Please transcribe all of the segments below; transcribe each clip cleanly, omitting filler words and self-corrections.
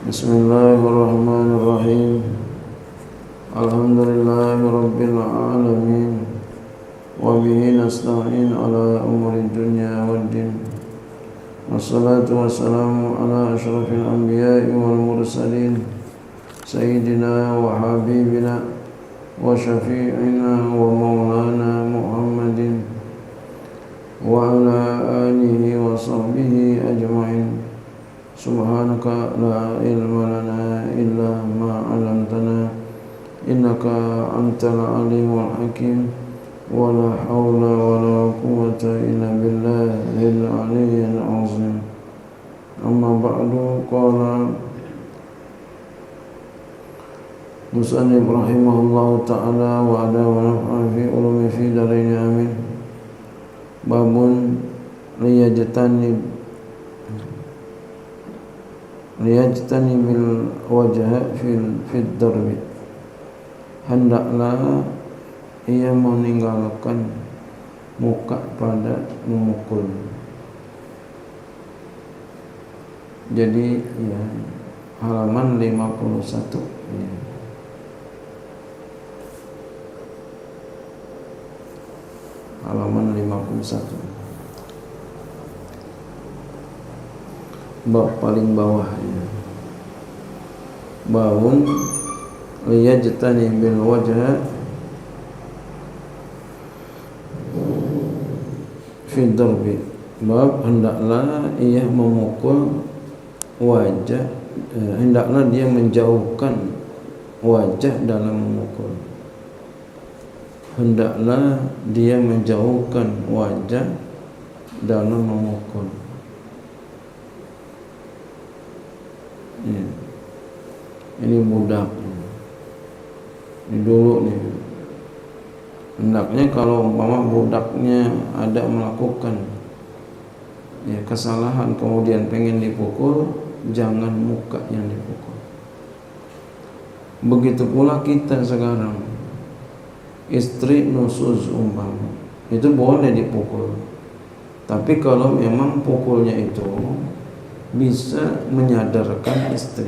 Bismillahirrahmanirrahim. Alhamdulillahirabbil alamin. Wa bihi nasta'in ala umuri dunya waddin. Wassalatu wassalamu ala asyrafil anbiya'i wal mursalin sayyidina wa habibina wa syafi'ina wa maulana Muhammadin wa ala alihi wa sahbihi ajma'in. Subhanaka la ilma lana illa ma 'allamtana innaka antal alimul hakim wa la haula wa la quwwata illa billahil aliyyil azim. Amma ba'du, qala musannif rahimahullahu ta'ala wa ada wa naf'a fi ulumi fi darain amin. Babun liyajtanibil wajha fid darbi. Hendaklah ia meninggalkan muka pada memukul. Jadi ya, halaman 51 ya. Halaman 51 bab paling bawah ya. Babun liyajtanibil wajha fi darbi. Bab hendaklah ia memukul wajah, hendaklah dia menjauhkan wajah dalam memukul. Hendaklah dia menjauhkan wajah dalam memukul. Ya. Ini budak. Ini dulu nih. Hendaknya kalau umpama budaknya ada melakukan ya kesalahan kemudian pengen dipukul, jangan muka yang dipukul. Begitu pula kita sekarang, istri nusuz umpama, itu boleh dipukul. Tapi kalau memang pukulnya itu bisa menyadarkan istri.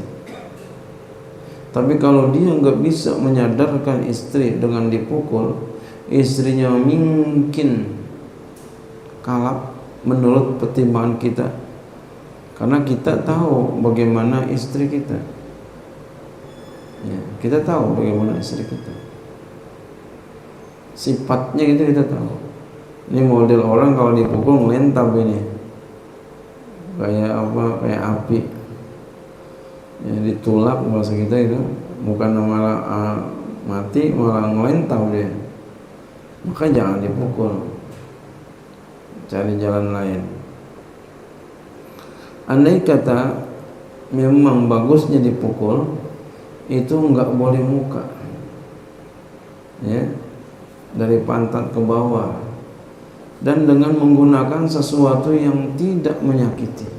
Tapi kalau dia nggak bisa menyadarkan istri dengan dipukul, istrinya mungkin kalap menurut pertimbangan kita, karena kita tahu bagaimana istri kita ya, kita tahu bagaimana istri kita, sifatnya gitu kita tahu. Ini model orang kalau dipukul ngelentab ini kayak apa, kayak api ya, ditulak bahasa kita itu, bukan malah mati, malah ngelentab dia. Maka jangan dipukul, cari jalan lain. Andai kata memang bagusnya dipukul, itu enggak boleh muka ya, dari pantat ke bawah, dan dengan menggunakan sesuatu yang tidak menyakiti.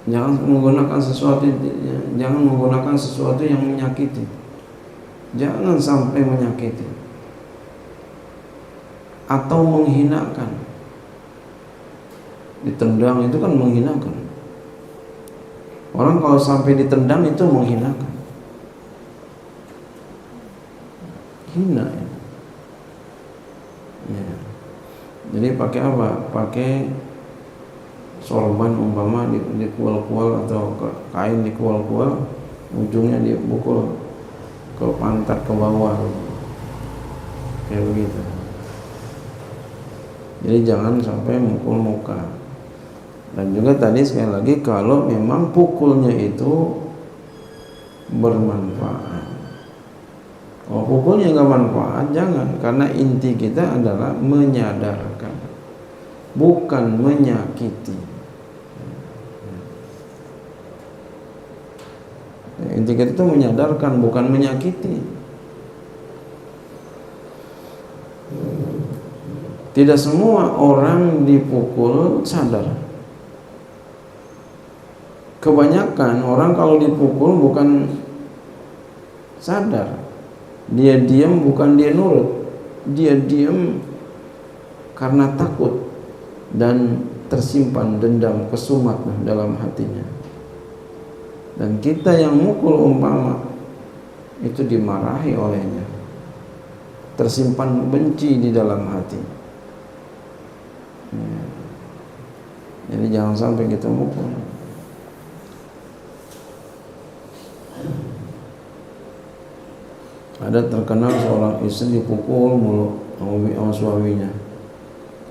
Jangan menggunakan sesuatu yang menyakiti. Jangan sampai menyakiti atau menghinakan. Ditendang itu kan menghinakan. Orang kalau sampai ditendang itu menghinakan. Hina ya. Ya. Jadi pakai apa? Pakai sorban umpama dikual-kual atau kain dikual-kual, ujungnya dipukul ke pantat ke bawah kayak begitu. Jadi jangan sampai mukul muka. Dan juga tadi sekali lagi, kalau memang pukulnya itu bermanfaat. Kalau pukulnya nggak manfaat, jangan. Karena inti kita adalah menyadarkan, bukan menyakiti. Inti kita itu menyadarkan, bukan menyakiti. Tidak semua orang dipukul sadar. Kebanyakan orang kalau dipukul bukan sadar, dia diam bukan dia nurut, dia diam karena takut dan tersimpan dendam kesumat dalam hatinya. Dan kita yang mukul umpama itu dimarahi olehnya, tersimpan benci di dalam hati. Jadi jangan sampai kita mukul. Ada terkenal seorang istri dipukul mulu sama suaminya,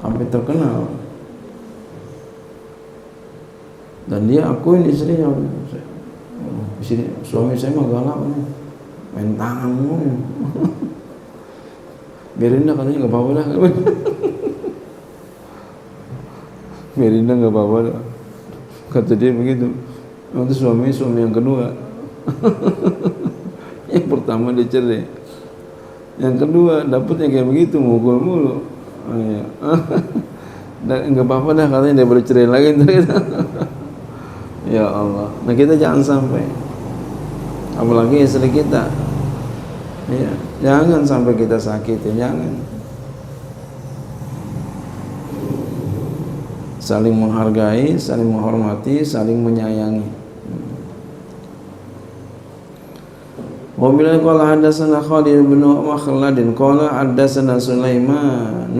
sampai terkenal. Dan dia akuin istrinya, suami saya mah galak nih, main tangan mulu. Biarin dah, katanya nggak apa-apa dah. Biarin dah, nggak apa-apa dah, kata dia begitu. Nanti suami yang kedua. Yang pertama dia cerai, yang kedua dapetnya kayak begitu, mukul mulu. Dan nggak apa-apa dah, katanya dia baru cerai lagi. Ya Allah. Nah kita jangan sampai, apalagi istri kita, ya, jangan sampai kita sakiti, jangan. Saling menghargai, saling menghormati, saling menyayangi. Wa bila qala hadatsana Khalid bin Makhlad qala hadatsana Sulaiman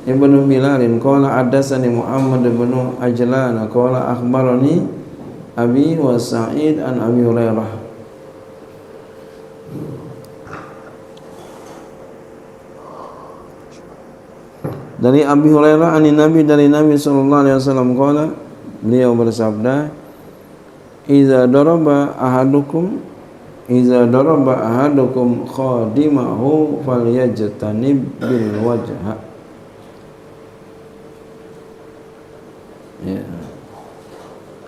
ibnu Bilal qala hadatsani Muhammad bin Ajlan qala akhbarani Abi wa Sa'id an Abi Hurairah. Dari Abi Hurairah dari Nabi sallallahu alaihi wasallam qala, beliau bersabda, idza daraba ahadukum khadimahu falyajtanib bil wajha. Ya.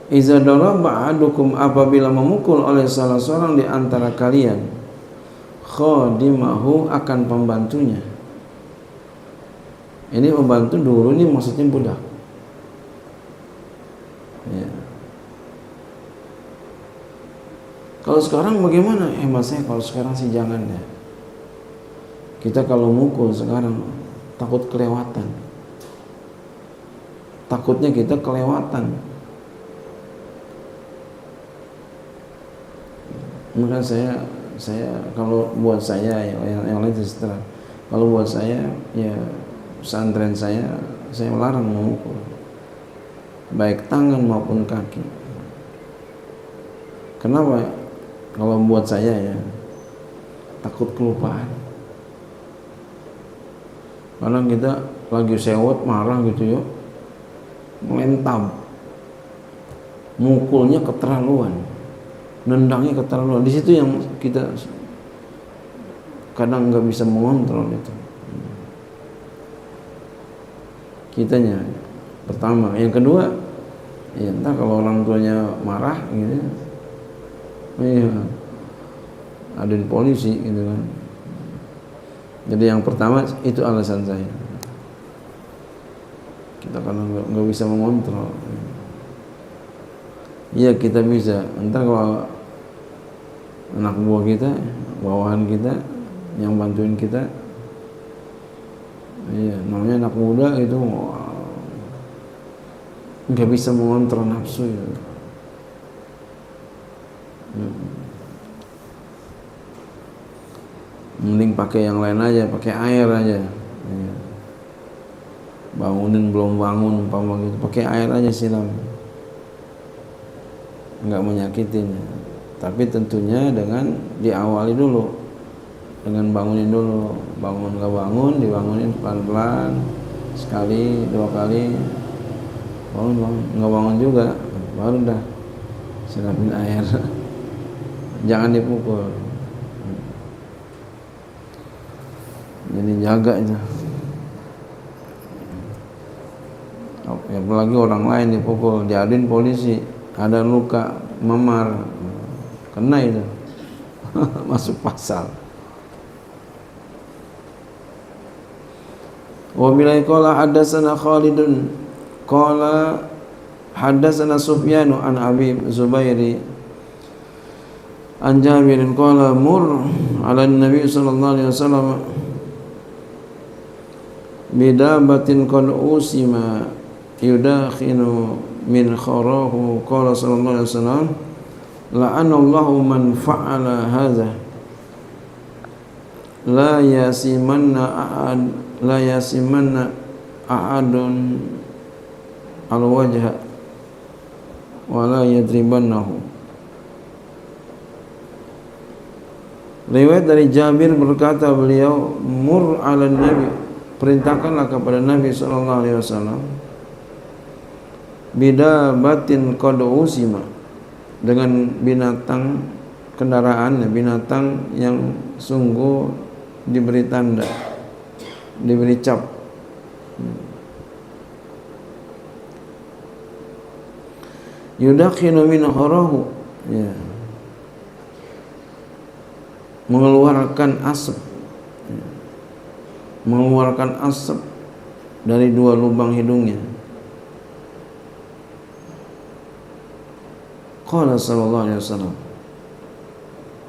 Iza daraba ahadukum, apabila memukul oleh salah seorang di antara kalian, khadimahu, akan pembantunya. Ini pembantu dulu ini maksudnya budak. Ya. Kalau sekarang bagaimana? Mas saya kalau sekarang sih jangan ya. Kita kalau mukul sekarang takut kelewatan. Takutnya kita kelewatan. Maka saya kalau buat saya ya, yang lain terserah. Kalau buat saya ya, pesantren saya melarang memukul, baik tangan maupun kaki. Kenapa? Kalau buat saya ya, takut kelupaan. Karena kita lagi sewot marah gitu yuk, melentam, mukulnya keterlaluan, nendangnya keterlaluan. Di situ yang kita kadang nggak bisa mengontrol itu. Kitanya pertama, yang kedua, ya entah kalau orang tuanya marah gitu. Iya, ada di polisi gitu kan. Jadi yang pertama itu alasan saya. Kita karena nggak bisa mengontrol. Iya kita bisa. Entar kalau anak buah kita, bawahan kita, yang bantuin kita, iya namanya anak muda itu nggak bisa mengontrol nafsu ya. Mending pakai yang lain aja, pakai air aja. Ya. Bangunin belum bangun umpama gitu, pakai air aja siram. Enggak menyakitin. Tapi tentunya dengan diawali dulu. Dengan bangunin dulu, bangun enggak bangun, dibangunin pelan-pelan, sekali, dua kali. Bangun, enggak bangun juga, baru dah siramin air. Jangan dipukul. Jadi jaga itu. Apalagi orang lain dipukul, diaduin polisi, ada luka, memar, kena itu. Masuk pasal. Wa bila qala hadatsana Khalidun qala hadatsana Sufyan an Abi Zubairi an Jabirin qala mur ala Nabi sallallahu alaihi wasallam bidabatin qad usima yudakhinu min kharahu. Qala sallallahu alaihi wasallam, la'anallahu man fa'ala hadza la yasimanna ahadun al-wajha wa la yadribannahu. Riwayat dari Jabir berkata beliau, mur 'ala nabi, perintahkanlah kepada Nabi sallallahu alaihi wasallam, bidabatin qad usima, dengan binatang kendaraan, binatang yang sungguh diberi tanda, diberi cap. Yudakhinu min kharahu, ya, mengeluarkan asap, ya, mengeluarkan asap dari dua lubang hidungnya. Qala sallallahu alaihi wasallam,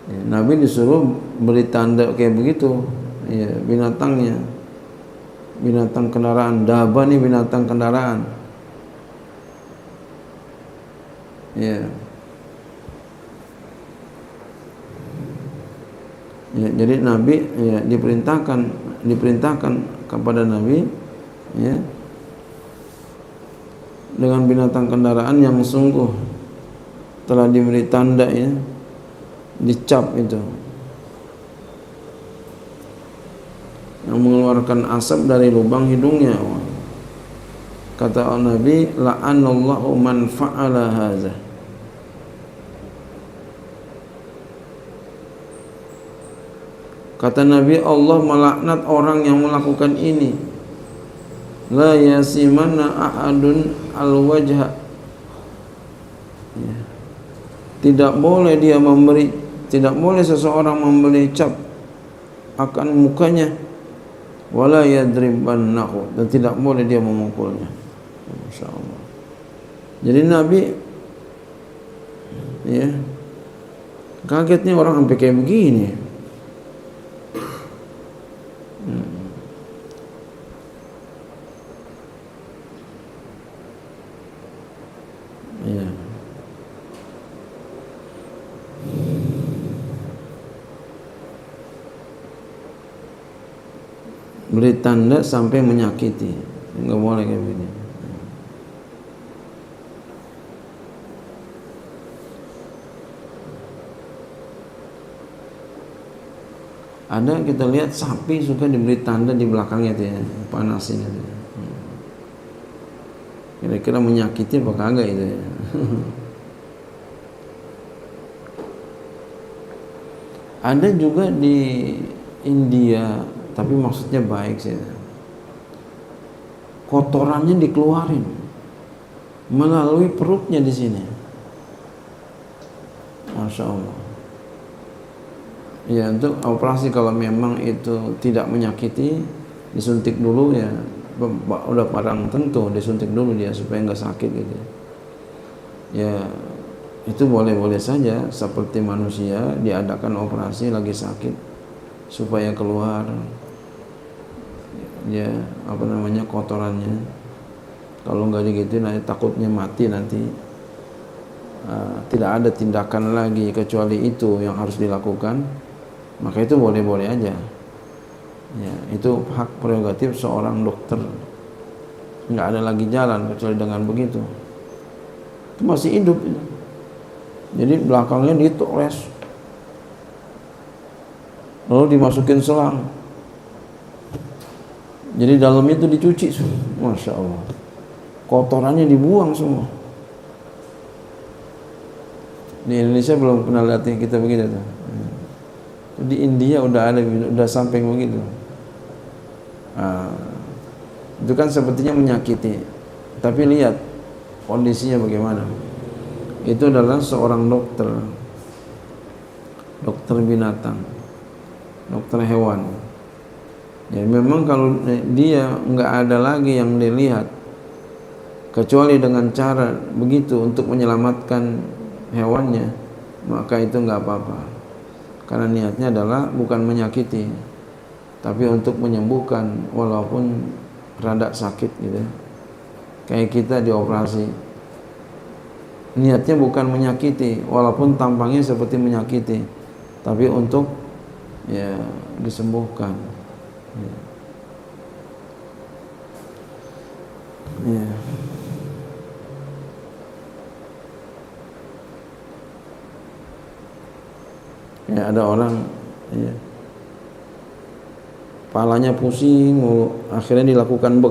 ya, Nabi disuruh beri tanda kayak begitu, ya, binatangnya, binatang kendaraan. Daba nih binatang kendaraan, ya. Ya, jadi Nabi, ya, diperintahkan kepada Nabi, ya, dengan binatang kendaraan yang sungguh telah diberi tanda, ya, dicap itu, yang mengeluarkan asap dari lubang hidungnya. Kata Nabi, la'anallahu man fa'ala hadza, kata Nabi, Allah melaknat orang yang melakukan ini. La yasimanna ahadun al-wajha, ya, tidak boleh dia memberi, tidak boleh seseorang memberi cap akan mukanya, wala yadribannahu, dan tidak boleh dia memukulnya. Masya Allah. Jadi Nabi, ya, kagetnya orang sampai kayak begini. Ya. Beri tanda sampai menyakiti, enggak boleh kayak begini. Ada kita lihat sapi suka diberi tanda di belakangnya tuh, ya, panasin itu. Kira-kira menyakiti apa kagak itu, ya. Ada juga di India, tapi maksudnya baik sih. Kotorannya dikeluarin melalui perutnya di sini. Masya Allah. Ya, untuk operasi kalau memang itu tidak menyakiti, disuntik dulu, ya, udah parang tentu disuntik dulu dia supaya nggak sakit gitu. Ya, itu boleh-boleh saja, seperti manusia diadakan operasi lagi sakit supaya keluar, ya, apa namanya, kotorannya. Kalau nggak begitu nanti takutnya mati nanti. Tidak ada tindakan lagi kecuali itu yang harus dilakukan, maka itu boleh-boleh aja. Ya, itu hak prerogatif seorang dokter. Nggak ada lagi jalan kecuali dengan begitu. Itu masih hidup itu. Jadi belakangnya ditores, lalu dimasukin selang. Jadi dalamnya itu dicuci semua. Masya Allah. Kotorannya dibuang semua. Di Indonesia belum pernah lihat kita begitu tuh. Di India udah ada, udah sampai begitu. Itu kan sepertinya menyakiti, tapi lihat kondisinya bagaimana. Itu adalah seorang dokter binatang, dokter hewan. Ya, memang kalau dia nggak ada lagi yang dilihat kecuali dengan cara begitu untuk menyelamatkan hewannya, maka itu nggak apa-apa, karena niatnya adalah bukan menyakiti, tapi untuk menyembuhkan walaupun rada sakit gitu. kayak kita dioperasi, niatnya bukan menyakiti, walaupun tampangnya seperti menyakiti, tapi untuk ya disembuhkan. Ya. Ya, ada orang ya, kepalanya pusing, akhirnya dilakukan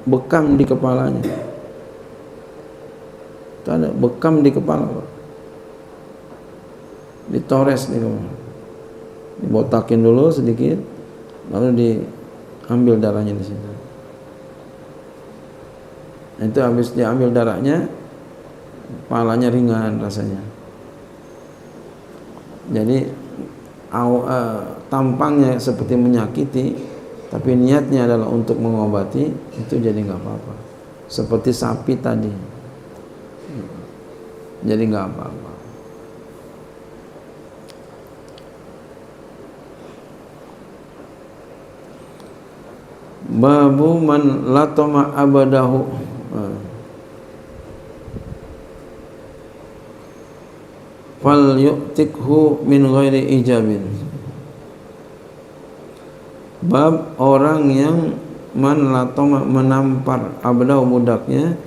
bekam di kepalanya. Itu ada bekam di kepala, ditores nih, dibotakin dulu sedikit, lalu diambil darahnya di situ. Itu habis diambil darahnya, kepalanya ringan rasanya. Jadi tampangnya seperti menyakiti, tapi niatnya adalah untuk mengobati, itu jadi nggak apa-apa. Seperti sapi tadi, jadi nggak apa-apa. Babu man latama abadahu, fal yu'tikhu min ghairi ijabin. Bab orang yang man latama menampar abdahu budaknya,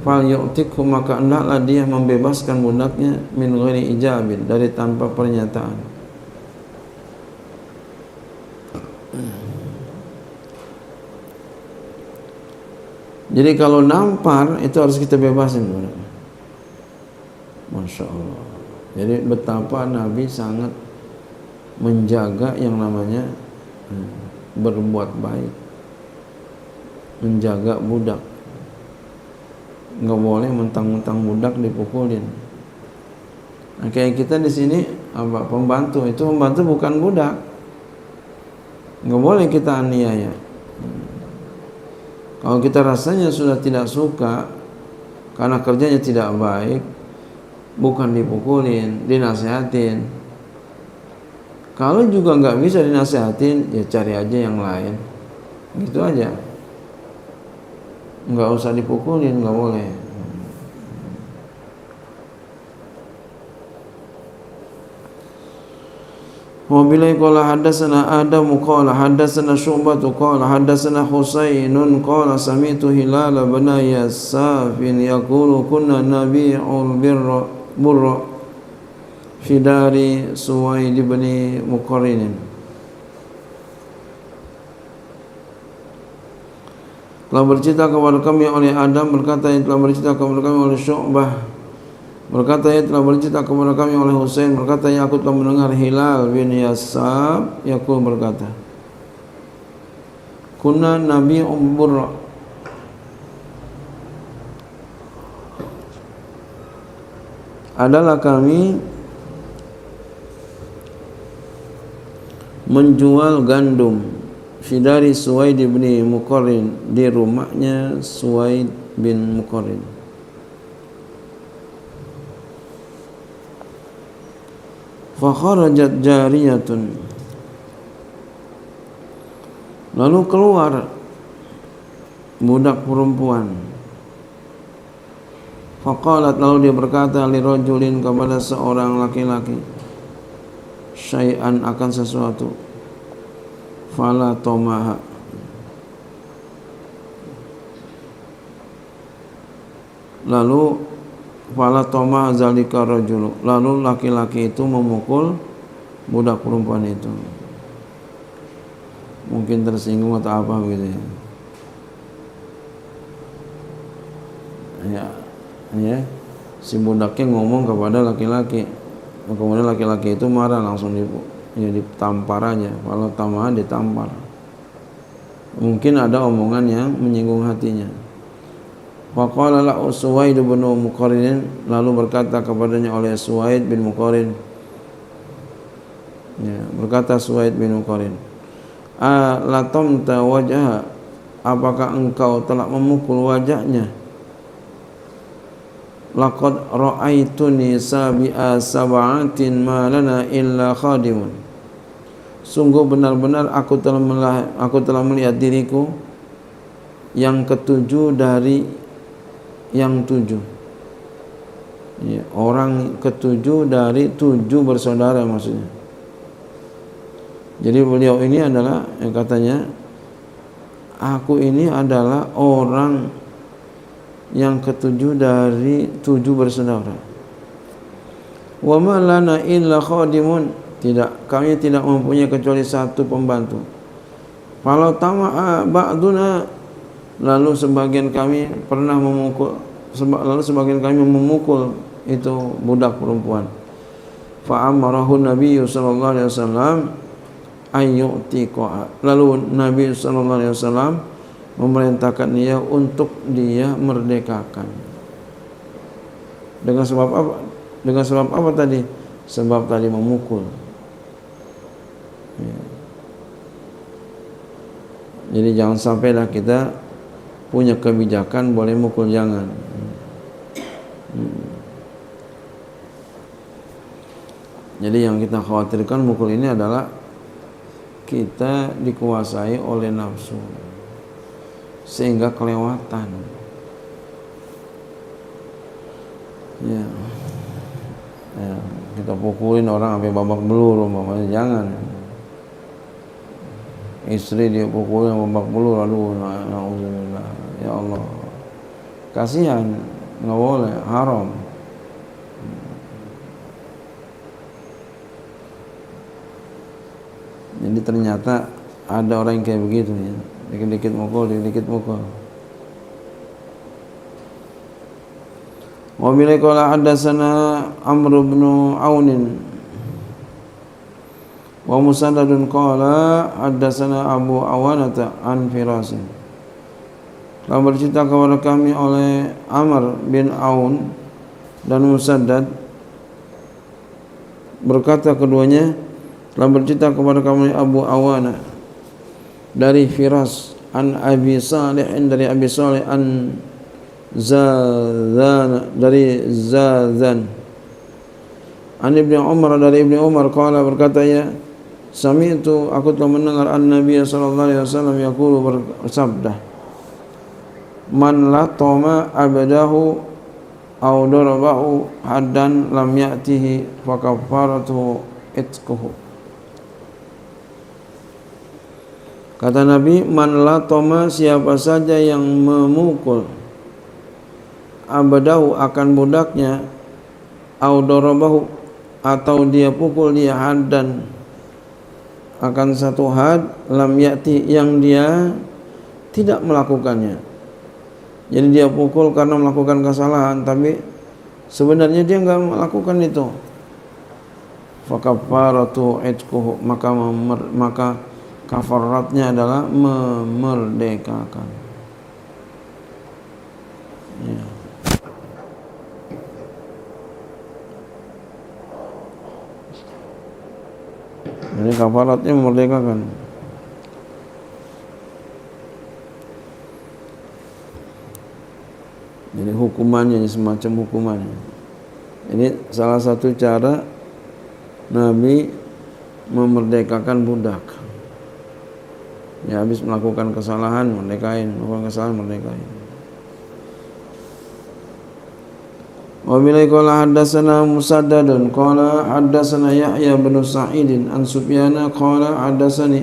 fal yu'tikhu maka hendaklah dia membebaskan budaknya min ghairi ijabin, dari tanpa pernyataan. Jadi kalau nampar itu harus kita bebasin budaknya. Masya Allah. Jadi betapa Nabi sangat menjaga yang namanya berbuat baik, menjaga budak. Nggak boleh mentang-mentang budak dipukulin. Nah, kayak kita di sini apa, pembantu, itu pembantu bukan budak, nggak boleh kita aniaya. Kalau kita rasanya sudah tidak suka karena kerjanya tidak baik, bukan dipukulin, dinasihatin. Kalau juga nggak bisa dinasihatin, ya cari aja yang lain, gitu aja. Nggak usah dipukulin, nggak boleh. Wabillahi qala hadatsana Adam qala hadatsana Syu'bah qala hadatsana Husainun qala sami'tu Hilal bin Yasafin yaqulu kunna nabi'ul burra fi dari Suwaid bin Muqarrin. Telah bercerita kepada kami oleh Adam, berkata yang telah bercerita kepada kami oleh Syu'bah, berkata yang telah bercerita kepada kami oleh Husain, berkata yang aku telah mendengar Hilal bin Yasab yaqul berkata, kunna nabi'ul burra, adalah kami menjual gandum dari Suwaid bin Muqarrin, di rumahnya Suwaid bin Muqarrin. Fa kharajat jariyatun, lalu keluar budak perempuan. Faqalat, lalu dia berkata li rajulin, kepada seorang laki-laki, syai'an, akan sesuatu. Fala tomaha, lalu fala tomaha zalika rajulu, lalu laki-laki itu memukul budak perempuan itu. Mungkin tersinggung atau apa gitu ya. Ya, si budaknya ngomong kepada laki-laki, kemudian laki-laki itu marah, langsung ditampar aja. Kalau tamah ditampar, mungkin ada omongan yang menyinggung hatinya. Faqala la Suwaid bin Muqarrin, lalu berkata kepadanya oleh Suwaid bin Muqarrin, ya, berkata Suwaid bin Muqarrin, latamta wajha, apakah engkau telah memukul wajahnya? Laqad ra'aituni sabi'a sab'atin ma lana illa khadimun, sungguh benar-benar aku telah melihat diriku yang ketujuh dari yang 7. Ya, orang ke-7 dari 7 bersaudara maksudnya. Jadi beliau ini adalah yang katanya, aku ini adalah orang yang ke-7 dari 7 bersaudara. Wa ma lana illa khadimun, kami tidak mempunyai kecuali satu pembantu. Kalau tama'a ba'duna, lalu sebagian kami memukul itu budak perempuan. Fa amarahu Nabi sallallahu alaihi wasallam ayyutiqa. Lalu Nabi sallallahu alaihi wasallam memerintahkan dia untuk dia merdekakan. Dengan sebab apa? Dengan sebab apa tadi? Sebab tadi memukul. Ya. Jadi jangan sampailah kita punya kebijakan boleh mukul, jangan. Jadi yang kita khawatirkan mukul ini adalah kita dikuasai oleh nafsu sehingga kelewatan. Ya. Ya, kita pukulin orang sampai babak belur umpamanya, jangan. Istri dia pukulin babak belur, aduh, na'udzubillah. Ya Allah, kasihan, nggak boleh, haram. Jadi ternyata ada orang yang kayak begitu ya, dikit-dikit mukul. Wa bila qala hadatsana Amr bin Aun wa Musaddadun qala hadatsana Abu Awanata an Firasin. Telah bercerita kepada kami oleh Amr bin Aun dan Musaddad, berkata keduanya telah bercerita kepada kami Abu Awana dari Firas an Abi Salih, dari Abi Salih an Zazan, dari Zazan an Ibnu Umar, dari Ibnu Umar qala, berkata ya, sami'tu, aku telah mendengar an-Nabi sallallahu alaihi wasallam yaqulu, bersabda, man latama abadahu aw darabahu haddan lam ya'tihi fa kafaratuhu itquhu. Kata Nabi, man latama, siapa saja yang memukul abadahu akan budaknya, au darabahu atau dia pukul dia, haddan akan satu had, lam ya'ti yang dia tidak melakukannya. Jadi dia pukul karena melakukan kesalahan, tapi sebenarnya dia enggak melakukan itu. Fa kafaratu itquhu, maka kafaratnya adalah memerdekakan. Ya. Jadi kafaratnya memerdekakan. Jadi hukumannya semacam hukumannya. Ini salah satu cara Nabi memerdekakan budak. Ya, habis melakukan kesalahan merdekain, merdekain. Wa bila qala hadatsana Musaddadun qala hadatsana Yahya bin Sa'id an Sufyan qala hadatsani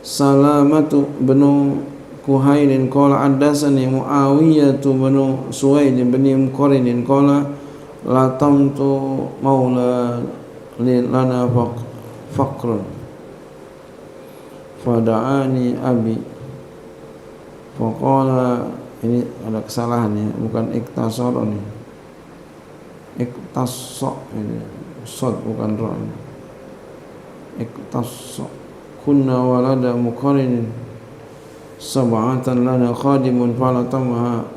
Salamatu bin Kuhailin qala hadatsani Muawiyah bin Suwaid bin Muqarrin qala latamtu maula lana faqrun fada'ani abi faqala, ini ada kesalahan ya, bukan iktasar ini, iktasok ini, sod bukan ro ini, iktasok. Kunna walada muqarinin sab'atan lana khadimun falatamaha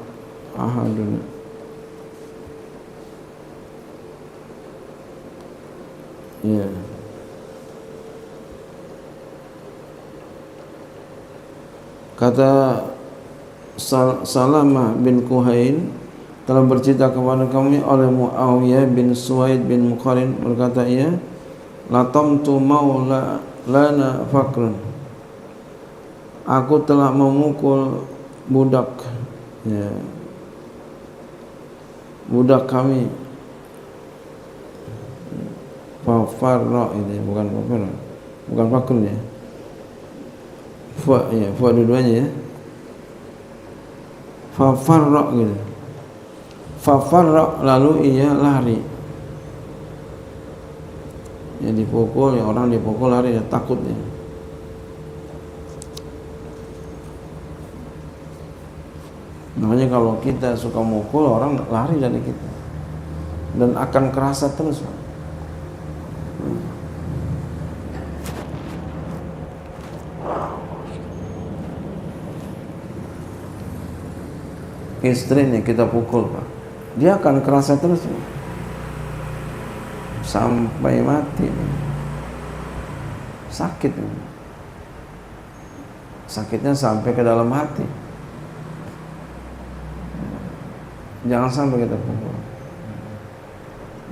ahaduna. Ya. Kata Salamah bin Kuhail, telah bercerita kepada kami oleh Muawiyah bin Suwaid bin Muqarrin, berkata ia, latamtu maula lana fakrun, aku telah memukul budak, ya, budak kami. Fafarra ini bukan fafarra, bukan fakun ya. Fa ya, fa dua-duanya ya. Fafarra gitu. Fafarra lalu ia lari. Ya dipukul, ya orang dipukul lari, ya takut ya. Makanya kalau kita suka mukul orang lari dari kita dan akan kerasa terus. Istri nih kita pukul Pak, dia akan kerasa terus sampai mati. Sakit, sakitnya sampai ke dalam hati. Jangan sampai kita pukul,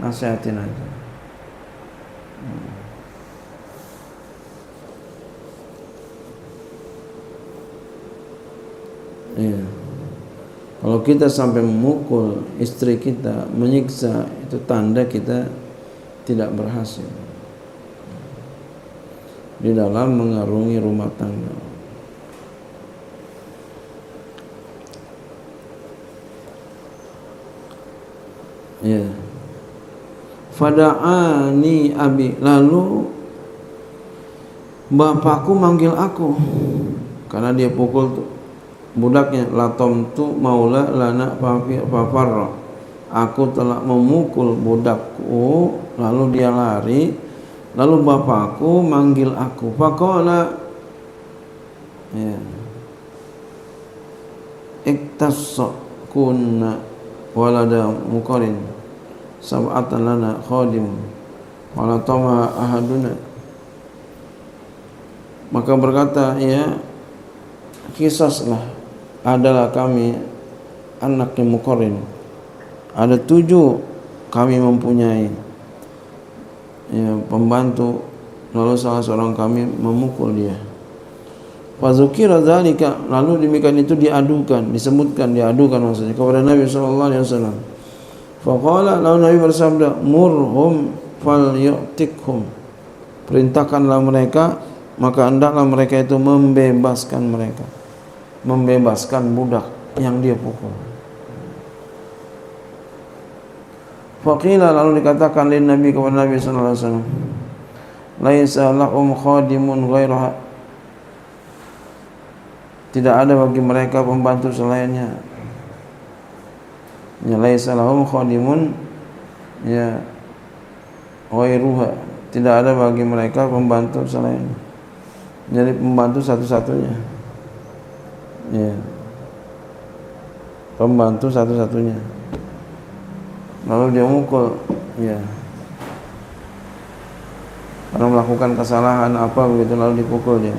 nasihatin aja. Iya. Kalau kita sampai memukul istri kita, menyiksa, itu tanda kita tidak berhasil di dalam mengarungi rumah tangga. Ya. Fada'ani abi, lalu bapakku manggil aku karena dia pukul tuh budaknya. Latom tu maula lana fafarra, aku telah memukul budakku lalu dia lari, lalu bapakku manggil aku. Faqala ya iktassa kunna walada muqarin sab'atan lana khadim wala tama ahaduna. Maka berkata ya, kisaslah adalah kami anaknya Muqarrin, ada 7 kami mempunyai ya, pembantu, lalu salah seorang kami memukul dia. Fazukira dzalika, lalu demikian itu diadukan, disebutkan, diadukan maksudnya kepada Nabi sallallahu alaihi wasallam. Faqala, lalu Nabi bersabda, murhum falyutikhum, perintahkanlah mereka, maka hendaklah mereka itu membebaskan mereka, membebaskan budak yang dia pukul. Faqila, lalu dikatakan lin Nabi kepada Nabi sallallahu alaihi wasallam, laisa lahum khadimun ghairuha, tidak ada bagi mereka pembantu selainnya. Ya, laisa lahum khadimun ya ghairuha, tidak ada bagi mereka pembantu selainnya. Jadi pembantu satu-satunya. Ya. Pembantu satu-satunya. Lalu dia mukul, ya. Karena melakukan kesalahan apa begitu, lalu dipukul dia.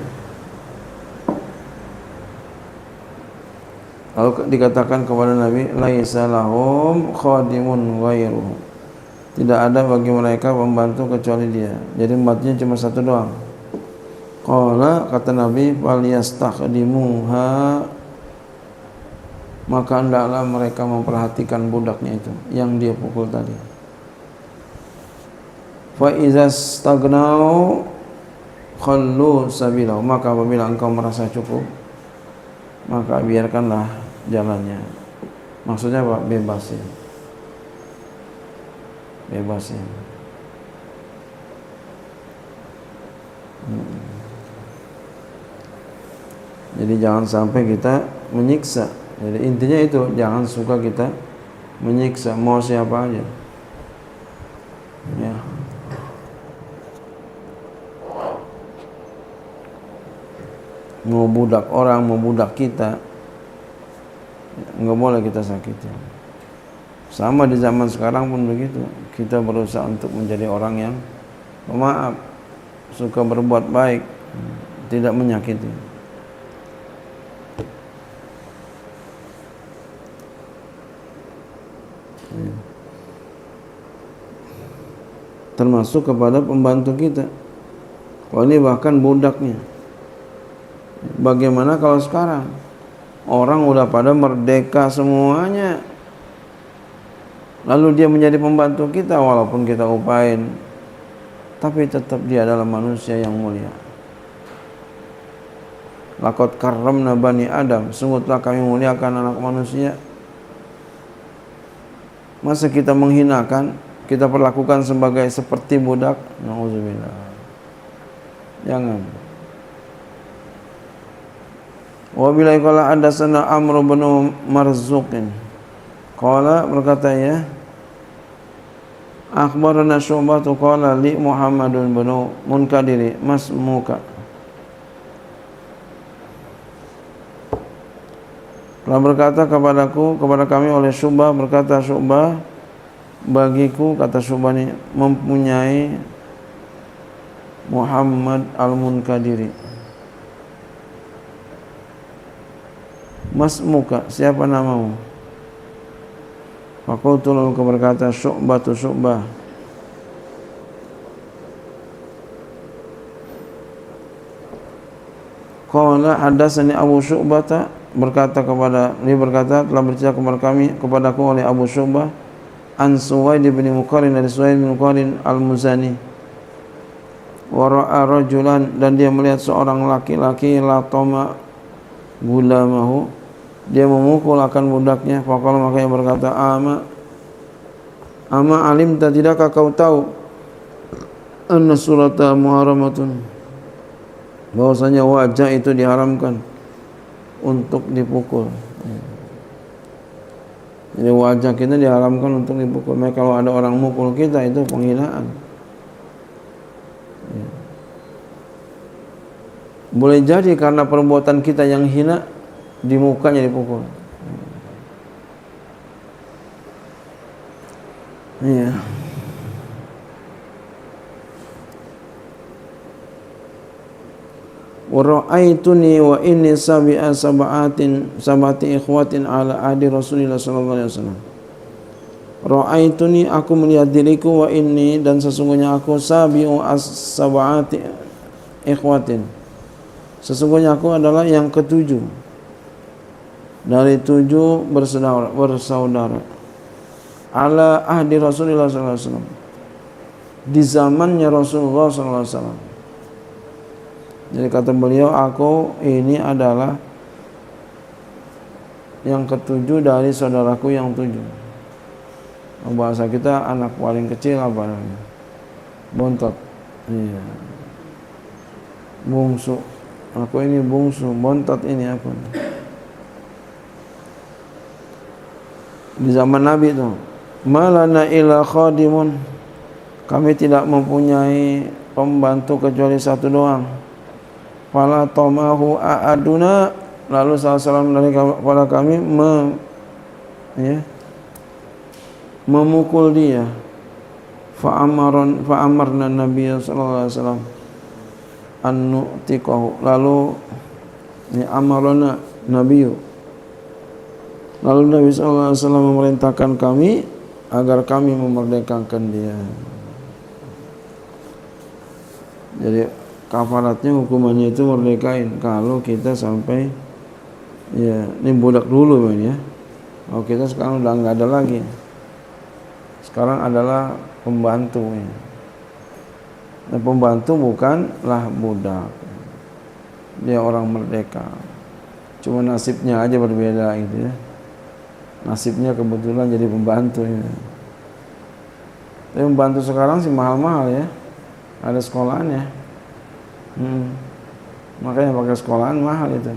Lalu dikatakan kepada Nabi, laisa lahum khadimun ghairuhu, tidak ada bagi mereka pembantu kecuali dia. Jadi pembantunya cuma satu doang. Qala, kata Nabi, falyastakhdimuha, maka hendaklah mereka memperhatikan budaknya itu yang dia pukul tadi. Fa iza staghnau khallu sabilahu, maka apabila engkau merasa cukup, maka biarkanlah jalannya. Maksudnya apa? Bebasin. Bebasin. Jadi jangan sampai kita menyiksa. Jadi intinya itu, jangan suka kita menyiksa mau siapa aja. Ya. Mau budak orang, mau budak kita, enggak boleh kita sakiti. Sama di zaman sekarang pun begitu. Kita berusaha untuk menjadi orang yang pemaaf, suka berbuat baik, tidak menyakiti. Termasuk kepada pembantu kita. Wah, ini bahkan budaknya. Bagaimana kalau sekarang orang udah pada merdeka semuanya, lalu dia menjadi pembantu kita walaupun kita upain, tapi tetap dia adalah manusia yang mulia. Laqad karramna bani Adam, sungguh telah kami muliakan anak manusia. Masa kita menghinakan, kita perlakukan sebagai seperti budak? Nauzubillah. Jangan. Wa bila qala hadatsana Amr bin Marzuqin. Qala berkata ya, akhbarana Syu'bah qala li Muhammadun bin Munkadiri masmuka. Telah berkata kepadaku, kepada kami oleh Syu'bah, berkata Syu'bah, bagiku, kata Syu'bah ini, mempunyai Muhammad al-Munkadiri. Masmuka, siapa namamu? Faqultu, lalu berkata Syu'bah tu Syu'bah, qala hadatsani Abu Syu'bah, berkata telah bercerita kepada kami, kepadaku oleh Abu Syu'bah, an Suwaid bin Muqarrin, dari Suwaid bin Muqarrin al-Muzani, wa ra'a rajulan, dan dia melihat seorang laki-laki, latama gulamahu, dia memukul akan budaknya. Faqala, makanya berkata, ama alimta, tidakkah kau tahu, anna surata muharamatun, bahwasanya wajah itu diharamkan untuk dipukul. Jadi wajah kita diharamkan untuk dipukul. Maka kalau ada orang mukul kita, itu penghinaan. Boleh jadi karena perbuatan kita yang hina, di mukanya dipukul. Iya. Wa ra'aituni wa inni sab'ati ikhwatin ala ahdi Rasulillah sallallahu alaihi wasallam. Ra'aituni, aku melihat diriku, wa inni, dan sesungguhnya aku, sab'ati ikhwatin, sesungguhnya aku adalah yang ketujuh dari 7 bersaudara ala ahdi Rasulillah sallallahu alaihi wasallam, di zamannya Rasulullah sallallahu alaihi wasallam. Jadi kata beliau, aku ini adalah yang ketujuh dari saudaraku yang 7. Bahasa kita anak paling kecil apa namanya? Bontot. Iya. Bungsu. Aku ini bungsu, bontot ini aku. Di zaman Nabi itu, malana ila khadimun, kami tidak mempunyai pembantu kecuali 1 doang. Fala tamahu a'aduna, lalu salam dari kepada kami memukul dia. Fa'amarna Nabi sallallahu alaihi wasallam an nu'tiqahu, lalu amarna Nabi, lalu Nabi sallallahu alaihi wasallam memerintahkan kami agar kami memerdekakan dia. Jadi kafaratnya, hukumannya itu merdekain. Kalau kita sampai, ya ini budak dulu ya. Oh, kita sekarang udah nggak ada lagi. Sekarang adalah pembantu ya. Dan pembantu bukanlah budak. Dia orang merdeka. Cuma nasibnya aja berbeda gitu ya. Nasibnya kebetulan jadi pembantu ya. Tapi pembantu sekarang sih mahal-mahal ya. Ada sekolahannya. Makanya pakai sekolahan mahal itu.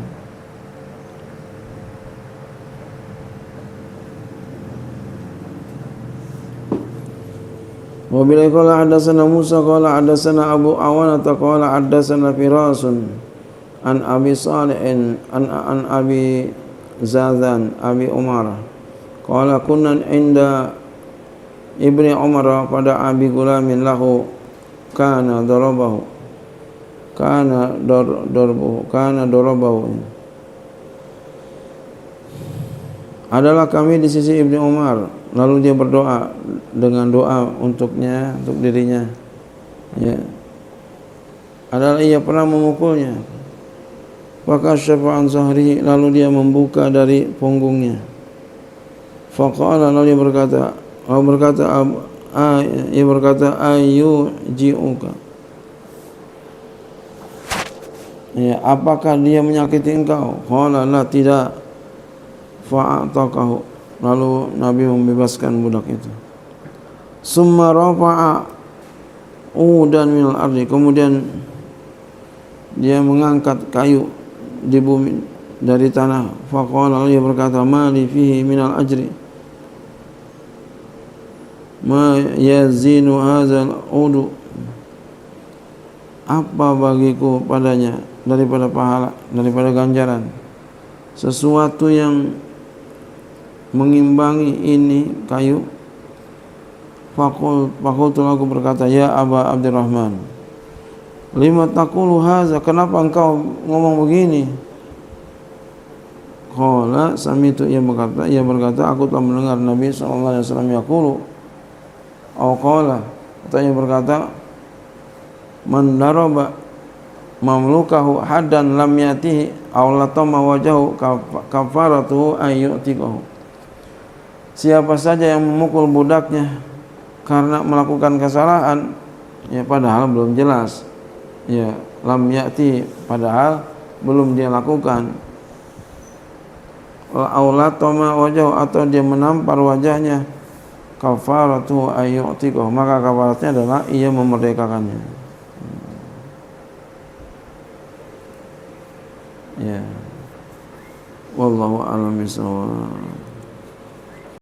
Wa bila qala hadatsana Musa qala hadatsana Abu Awan qala hadatsana Firasun an Abi Salihin an Abi Zazan Abi Umar qala kunna inda Ibni Umar pada Abi Gulamin lahu kana darabahu adalah kami di sisi Ibni Umar, lalu dia berdoa dengan doa untuknya, untuk dirinya ya, adalah ia pernah memukulnya. Maka syafa'an zahri, lalu dia membuka dari punggungnya. Faqala, lalu dia berkata, ia berkata ayu ji'uka, ya, apakah dia menyakiti engkau? Qala la, tidak. Fa'ataqahu, lalu Nabi membebaskan budak itu. Summa rafa'a udan minal ardi, kemudian dia mengangkat kayu di bumi dari tanah. Faqala, dia berkata, mali fihi minal ajri ma yazinu hadzal udu, apa bagiku padanya daripada pahala, daripada ganjaran, sesuatu yang mengimbangi ini kayu. Faqultu, aku berkata, ya Aba Abdurrahman, lima taqulu hadza, kenapa engkau ngomong begini? Qala sami'tu, ia berkata, aku telah mendengar Nabi sallallahu alaihi wasallam yaqulu, atau qala, atau ia berkata, man daraba mamlukahu haddan lam yatihi aw latama wajahu kafaratuhu ayyutiqahu, siapa saja yang memukul budaknya karena melakukan kesalahan, ya padahal belum jelas, ya lam yati, padahal belum dia lakukan, aw latama wajahu, atau dia menampar wajahnya, kafaratuhu ayyutiqahu, maka kafaratnya adalah ia memerdekakannya. Ya, wallahu a'lam bishawab.